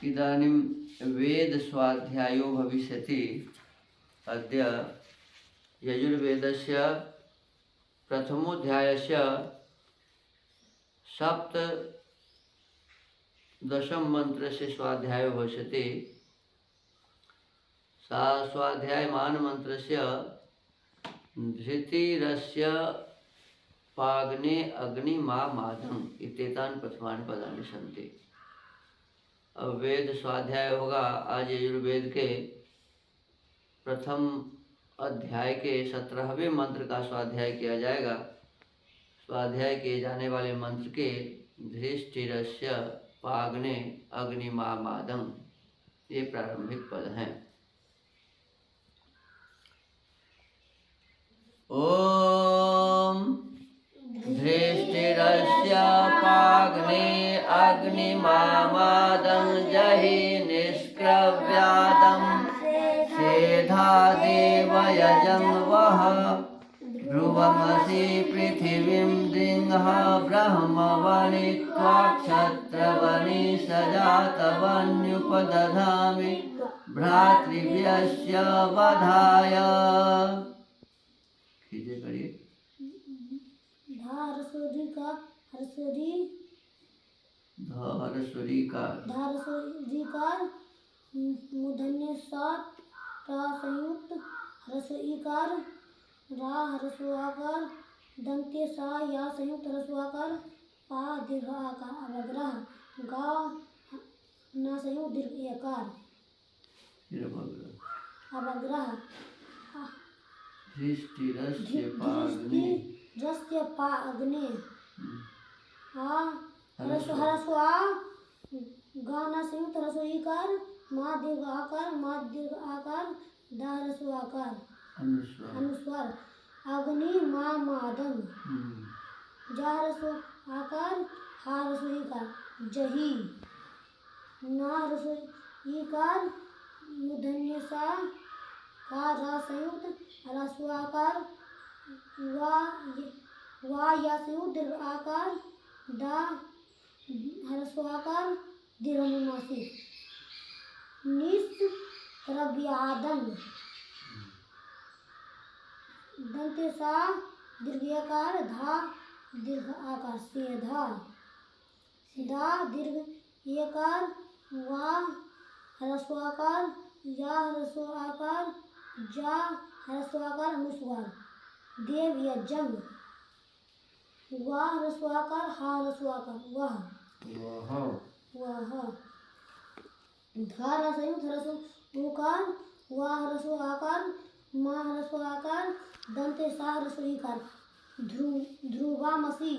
इदानीं वेद स्वाध्यायो भविष्यति। अद्य यजुर्वेदस्य प्रथमोऽध्यायस्य सप्तदशं मन्त्रस्य स्वाध्यायो भविष्यति। सा स्वाध्यायमानमन्त्रस्य धृतिरस्य पाग्ने अग्निमामादम् इत्येतानि प्रथमानि पदानि सन्ति। अब वेद स्वाध्याय होगा। आज यजुर्वेद के प्रथम अध्याय के 17वें मंत्र का स्वाध्याय किया जाएगा। स्वाध्याय किए जाने वाले मंत्र के धृष्टिरस्य पाग्ने अग्निमामादम् ये प्रारंभिक पद हैं। ओम धृष्टिरस्य पाग्ने अग्निमामादं जहि निष्क्रव्यादं सेधा देवयजं वः ध्रुवमसि पृथिवीं दृङ्ह ब्रह्मवनित्वा क्षत्रवनि सजातवन्युपदधामि भ्रातृव्यस्य वधाय। कीजिए करिए। धारस्वरीकार मूर्धन्य सात टा संयुक्त ह्रस्वईकार रा ह्रस्वाकार दंत्य सा या संयुक्त ह्रस्वाकार पा दीर्घ आकार अवग्रह गा न संयुक्त दीर्घ एकार अवग्रह धृष्टिरस्य पाग्ने ह्रस्वा गाना संयुक्त ह्रस्वईकार मा दीर्घ आकार दा ह्रस्वाकार अनुस्वार अग्नि मा मादम जा ह्रस्व आकार हा ह्रस्वईकार जही ना ह्रस्वईकार मूर्धन्य सा का रा संयुक्त ह्रस्वाकार वा या संयुक्त दीर्घ आकार दा ह्रस्वाकार दीर्घानुनासिक निष्क्रव्यादं दंत्य सा दीर्घाकार धा दीर्घ आकार सेधा दा दीर्घ एकार वा ह्रस्वाकार या ह्रस्वाकार जा ह्रस्वाकार अनुस्वार देव यजंग वा ह्रस्वाकार हा ह्रस्वाकार वाह धारा संयुक्त ह्रस्वकार वा ह्रस्वाकार मा ह्रस्वाकार दंते सा ह्रस्वईकार ध्रुवामसि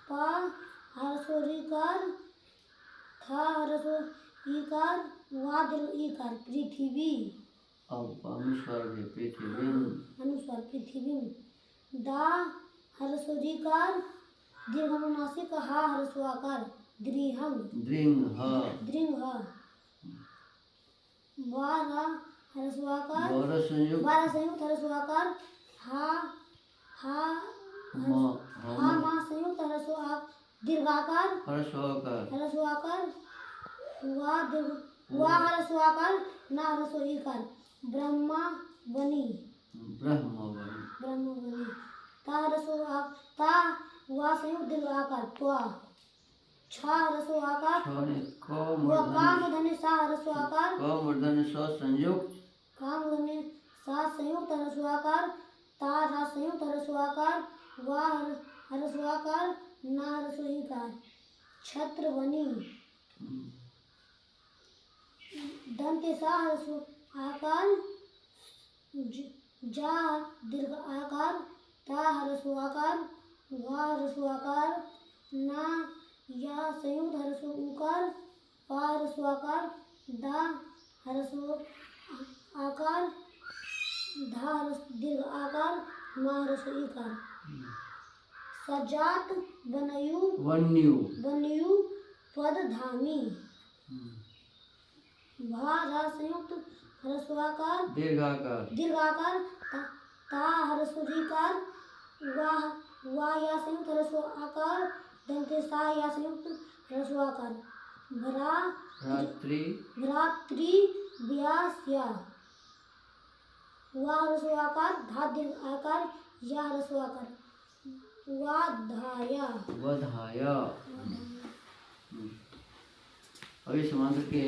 पा ह्रस्वईकार था ह्रस्वईकार वा दीर्घ ईकार पृथ्वी अनुस्वार पृथ्वी दा ह्रस्वईकार दीर्घानुनासिक हा ह्रस्वाकार दृंह वारा ह्रस्वाकार वारा संयुक्त ह्रस्वाकार हा मा संयुक्त ह्रस्वाकार दीर्घाकार ह्रस्वाकार वा ह्रस्वाकार ना ह्रस्वईकार ब्रह्मा बनी ता वा संयुक्त दीर्घ आकार त्वा छा ह्रस्वाकार वा काम मूर्धन्य सा ह्रस्वाकार सा संयुक्त ह्रस्वाकार ता रा संयुक्त ह्रस्वाकार वा ह्रस्वाकार ना ह्रस्वईकार छत्रवनि दंत्य सा ह्रस्वाकार जा दीर्घ आकार ता ह्रस्वाकार वा ह्रस्वाकार ना या संयुक्त ह्रस्व उकार पा ह्रस्वाकार दा ह्रस्व आकार धा दीर्घ आकार मा ह्रस्व ईकार सजात वन्यु पद धामी भा रा संयुक्त ह्रस्वाकार दीर्घाकार ता ह्रस्वईकार वा या संयुक्त ह्रस्व आकार दंते सा या संयुक्त ह्रस्वाकार भ्रातृ भ्रातृव्यास्य वा ह्रस्वकार धा दीर्घ आकार या ह्रस्वकार वाधाय वधाय। अब इस मंत्र के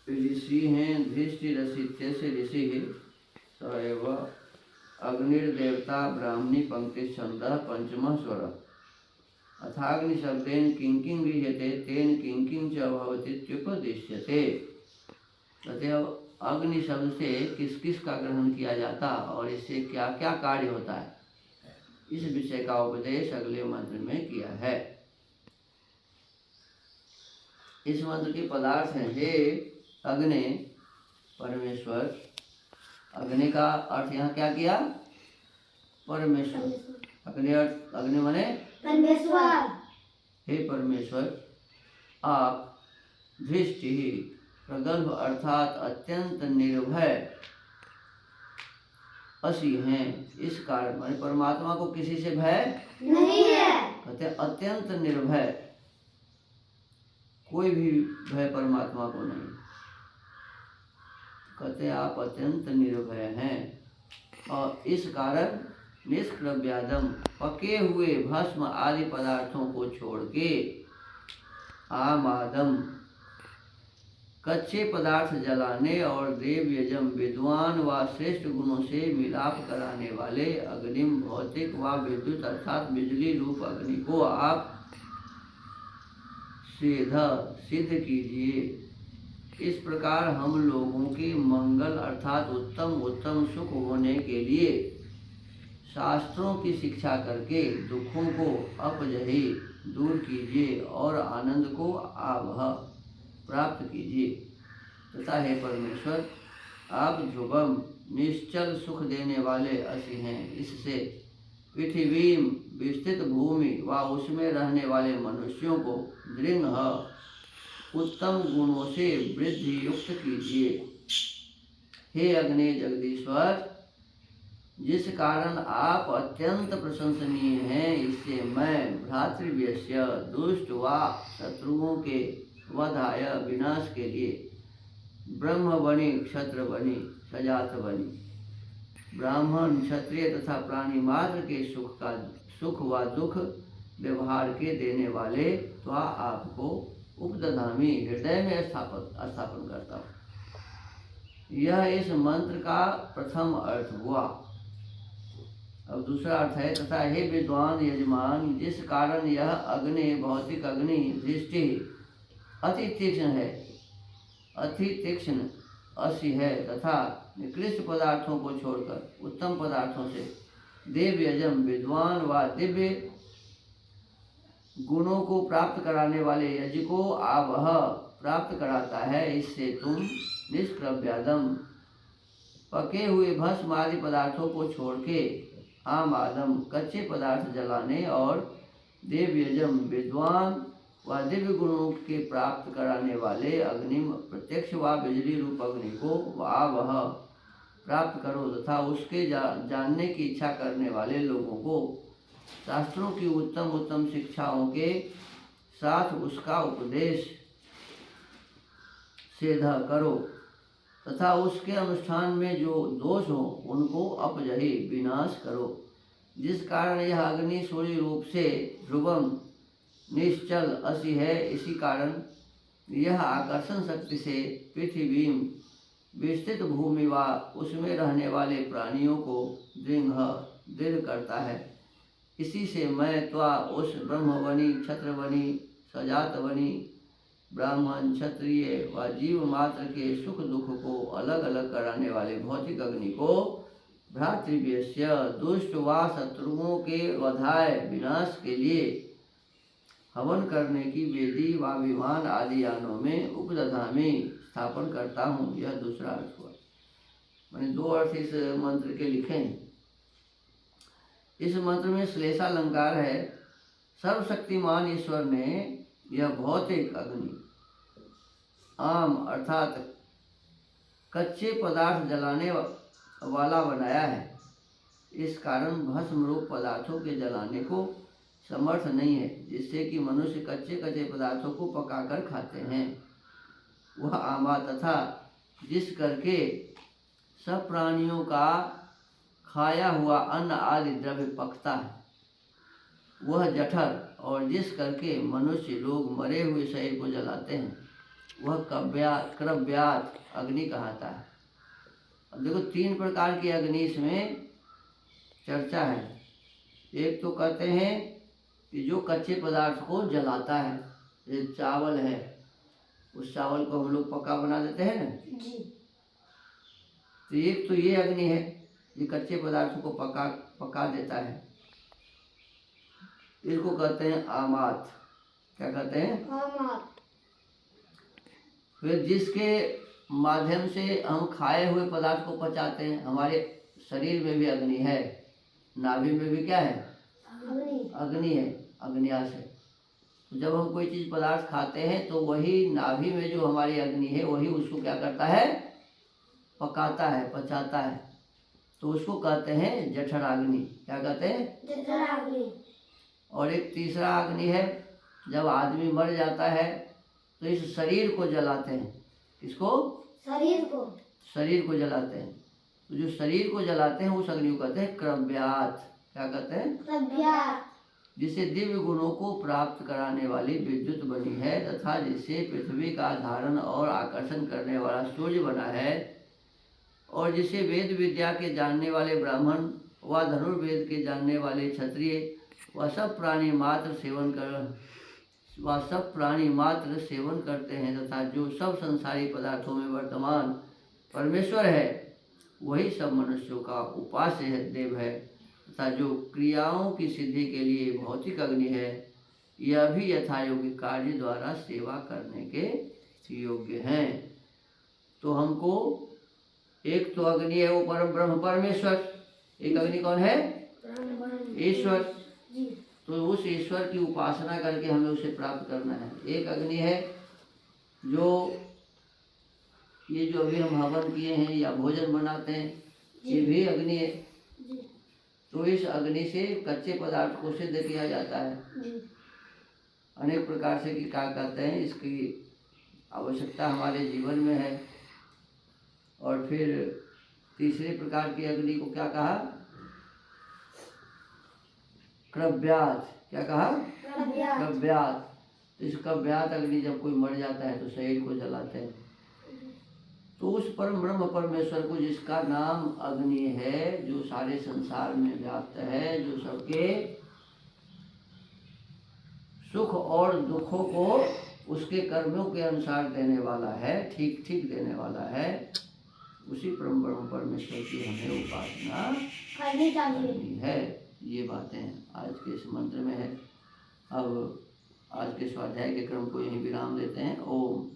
ऋषि हैं धृष्टि रसित्यस्य ऋषि सएव अग्निर्देवता ब्राह्मणी पंक्ति छंदः पंचमः स्वर अथाग्नि शब्देन किं किं गृह्यते तेन किं किं च भवतीत्युपदिश्यते। अतएव अग्नि शब्द से किस किस का ग्रहण किया जाता और इससे क्या क्या कार्य होता है, इस विषय का उपदेश अगले मंत्र में किया है। इस मंत्र के पदार्थ हैं, हे अग्नि परमेश्वर। अग्नि का अर्थ यहाँ क्या किया? परमेश्वर। अग्नि माने परमेश्वर। हे परमेश्वर, आप दृष्टि प्रगल्भ अर्थात अत्यंत निर्भय असी हैं। इस कारण माने परमात्मा को किसी से भय नहीं है। कहते अत्यंत निर्भय, कोई भी भय परमात्मा को नहीं। कहते आप अत्यंत निर्भय हैं और इस कारण निष्क्रव्यादम पके हुए भस्म आदि पदार्थों को छोड़ के आमादम कच्चे पदार्थ जलाने और देव यजम विद्वान व श्रेष्ठ गुणों से मिलाप कराने वाले अग्निम भौतिक व विद्युत अर्थात बिजली रूप अग्नि को आप सिद्ध कीजिए। इस प्रकार हम लोगों के मंगल अर्थात उत्तम सुख होने के लिए शास्त्रों की शिक्षा करके दुखों को अपजही दूर कीजिए और आनंद को आवह प्राप्त कीजिए। तथा हे परमेश्वर, आप ध्रुवम निश्चल सुख देने वाले असी हैं। इससे पृथ्वी विस्तृत भूमि व उसमें रहने वाले मनुष्यों को दृढ़ उत्तम गुणों से वृद्धि युक्त कीजिए। हे अग्नि जगदीश्वर, जिस कारण आप अत्यंत प्रशंसनीय हैं, इससे मैं भ्रातृव्यस्य दुष्ट व शत्रुओं के वधाय विनाश के लिए ब्रह्म बनी क्षत्र बनी सजात बनी ब्राह्मण क्षत्रिय तथा प्राणी मात्र के सुख व दुख व्यवहार के देने वाले तो आपको उपदधामी हृदय में स्थापन करता हूँ। यह इस मंत्र का प्रथम अर्थ हुआ। अब दूसरा अर्थ है, तथा हे विद्वान यजमान, जिस कारण यह अग्नि भौतिक अग्नि दृष्टि अति तीक्ष्ण असी है तथा निकृष्ट पदार्थों को छोड़कर उत्तम पदार्थों से देव यजम विद्वान व दिव्य गुणों को प्राप्त कराने वाले यज्ञ को आवह प्राप्त कराता है। इससे तुम निष्क्रव्यादम पके हुए भस्म आदि पदार्थों को छोड़ के आम आदम कच्चे पदार्थ जलाने और देव यजम विद्वान व दिव्य गुणों के प्राप्त कराने वाले अग्नि प्रत्यक्ष व बिजली रूप अग्नि को वह प्राप्त करो तथा उसके जानने की इच्छा करने वाले लोगों को शास्त्रों की उत्तम शिक्षाओं के साथ उसका उपदेश सिद्ध करो तथा उसके अनुष्ठान में जो दोष हो उनको अपजही विनाश करो। जिस कारण यह अग्नि सूर्य रूप से ध्रुवम निश्चल असी है, इसी कारण यह आकर्षण शक्ति से पृथ्वी विस्तृत भूमि व उसमें रहने वाले प्राणियों को दृढ़ करता है। इसी से मैं त्वा उस ब्रह्मवनी क्षत्रवनी सजातवनी ब्राह्मण क्षत्रिय व जीव मात्र के सुख दुख को अलग अलग कराने वाले भौतिक अग्नि को भ्रातृव्यस्य दुष्ट व शत्रुओं के वधाय विनाश के लिए हवन करने की वेदी व विमान आदि यानों में उपदधामी स्थापन करता हूँ। यह दूसरा अर्थ हुआ। मैंने दो अर्थ इस मंत्र के लिखे हैं। इस मंत्र में श्लेषालंकार है। सर्वशक्तिमान ईश्वर ने यह भौतिक अग्नि आम अर्थात कच्चे पदार्थ जलाने वाला बनाया है। इस कारण भस्म रूप पदार्थों के जलाने को समर्थ नहीं है, जिससे कि मनुष्य कच्चे कच्चे पदार्थों को पकाकर खाते हैं। वह आमा तथा जिस करके सब प्राणियों का खाया हुआ अन्न आदि द्रव्य पकता है। वह जठर और जिस करके मनुष्य लोग मरे हुए शरीर को जलाते हैं, वह क्रव्यात अग्नि कहलाता है। अब देखो 3 प्रकार की अग्नि इसमें चर्चा है। एक तो कहते हैं कि जो कच्चे पदार्थ को जलाता है, जैसे चावल है, उस चावल को हम लोग पका बना देते हैं ना, जी। तो एक तो ये अग्नि है, ये कच्चे पदार्थों को पका देता है। इसको कहते हैं आमात। क्या कहते हैं? आमात। फिर जिसके माध्यम से हम खाए हुए पदार्थ को पचाते हैं, हमारे शरीर में भी अग्नि है, नाभि में भी क्या है? अग्नि है, अग्न्यास है। तो जब हम कोई चीज़ पदार्थ खाते हैं तो वही नाभि में जो हमारी अग्नि है वही उसको क्या करता है? पकाता है, पचाता है। तो उसको कहते हैं जठराग्नि। क्या कहते हैं? जठराग्नि। और एक तीसरा अग्नि है, जब आदमी मर जाता है तो इस शरीर को जलाते हैं। किसको? शरीर को जलाते हैं। तो जो शरीर को जलाते हैं उस अग्नि को कहते हैं क्रव्यात। क्या कहते हैं? क्रव्यात। जिसे दिव्य गुणों को प्राप्त कराने वाली विद्युत बनी है तथा जिसे पृथ्वी का धारण और आकर्षण करने वाला सूर्य बना है, और जिसे वेद विद्या के जानने वाले ब्राह्मण व धनुर्वेद के जानने वाले क्षत्रिय वह सब प्राणी मात्र सेवन करते हैं, तथा जो सब संसारी पदार्थों में वर्तमान परमेश्वर है वही सब मनुष्यों का उपास्य देव है, तथा जो क्रियाओं की सिद्धि के लिए भौतिक अग्नि है, यह भी यथायोग्य कार्य द्वारा सेवा करने के योग्य हैं। तो हमको एक तो अग्नि है वो परम ब्रह्म परमेश्वर, एक अग्नि कौन है? ईश्वर। तो उस ईश्वर की उपासना करके हमें उसे प्राप्त करना है। एक अग्नि है जो ये जो अभी हम हवन किए हैं या भोजन बनाते हैं, ये भी अग्नि है। तो इस अग्नि से कच्चे पदार्थ को सिद्ध किया जाता है अनेक प्रकार से कि क्या कहते हैं, इसकी आवश्यकता हमारे जीवन में है। और फिर तीसरे प्रकार की अग्नि को क्या कहा? क्रव्यात। क्या कहा? क्रव्यात। तो इस क्रव्यात अग्नि जब कोई मर जाता है तो शरीर को जलाते हैं। तो उस परम ब्रह्म परमेश्वर को, जिसका नाम अग्नि है, जो सारे संसार में व्याप्त है, जो सबके सुख और दुखों को उसके कर्मों के अनुसार देने वाला है, ठीक ठीक देने वाला है, उसी परम ब्रह्म परमेश्वर की हमें उपासना करनी है। ये बातें आज के इस मंत्र में है। अब आज के स्वाध्याय के क्रम को यहीं विराम देते हैं। ओम